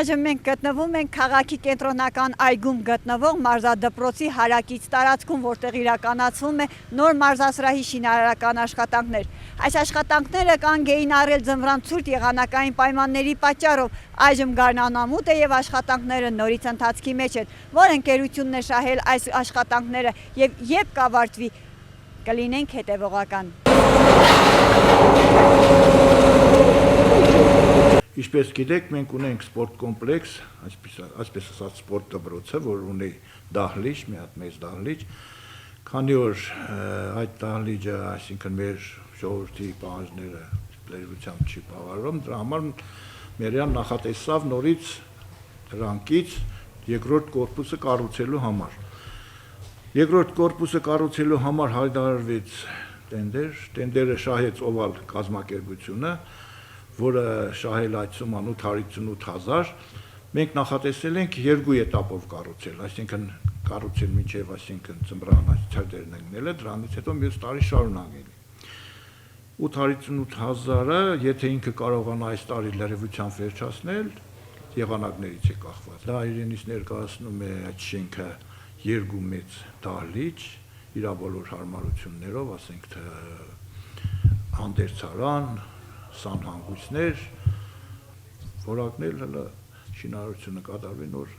Այժմ մենք գտնվում ենք քաղաքի կենտրոնական այգում գտնվող մարզադպրոցի հարակից տարածքում, որտեղ իրականացվում է նոր մարզասրահի շինարարական աշխատանքներ։ Այս աշխատանքները կանգ էին առել ձմռան ցուրտ եղանակային պայմանների պատճառով։ Այժմ գարնանամուտ է եւ աշխատանքները նորից ընթացքի մեջ են։ Որ ընկերությունն է շահել այս աշխատանքները եւ երբ կավարտվի, կլինենք հետեւողական։ Ինչպես գիտեք, մենք ունենք սպորտ կոմպլեքս, այսպես ասած սպորտ դպրոցը, որ ունի դահլիճ, մի հատ մեծ դահլիճ, քանի որ այդ դահլիճը, այսինքն մեր ժողովրդի պահանջները լրիվությամբ չի բավարարում, դրա համար Մերյան նախատեսավ նորից դրանքից երկրորդ կորպուսը կառուցելու համար։ Երկրորդ կորպուսը կառուցելու համար հայտարարվեց տենդեր, տենդերը շահեց Օվալ կազմակերպությունը, որը շահել այդ սուման 858,000, մենք նախատեսել ենք երկու էտապով կառուցել, այսինքն կառուցել մինչև ձմռան ցերտերն ընկնելը, դրանից հետո մյուս տարի շարունակել։ 858,000-ը, եթե ինքը կարողանա այս տարի լրիվությամբ վերջացնել, եղանակներից է կախված։ Դա իրենից ներկայացնում է այդ շենքը երկու մեծ դահլիճ, իր բոլոր հարմարություններով, ասենք թե հանդերձարան, սանհանգույցներ, որակնել հələ շինարարությունը կատարվի նոր,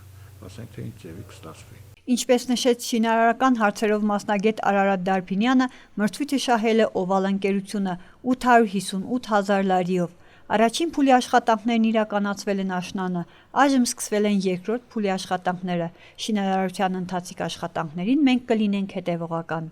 ասենք թե ինչ ձևի կստացվի։ Ինչպես նշեց շինարարական հարցերով մասնագետ Արարատ Դարբինյանը, մրցույթը շահել է Օվալ ընկերությունը 858,000 լարիով։ Առաջին փուլի աշխատանքներն իրականացվել են աշնանը, այժմ սկսվել են երկրորդ փուլի աշխատանքները։ Շինարարության ընթացիկ աշխատանքներին մենք կլինենք հետևողական։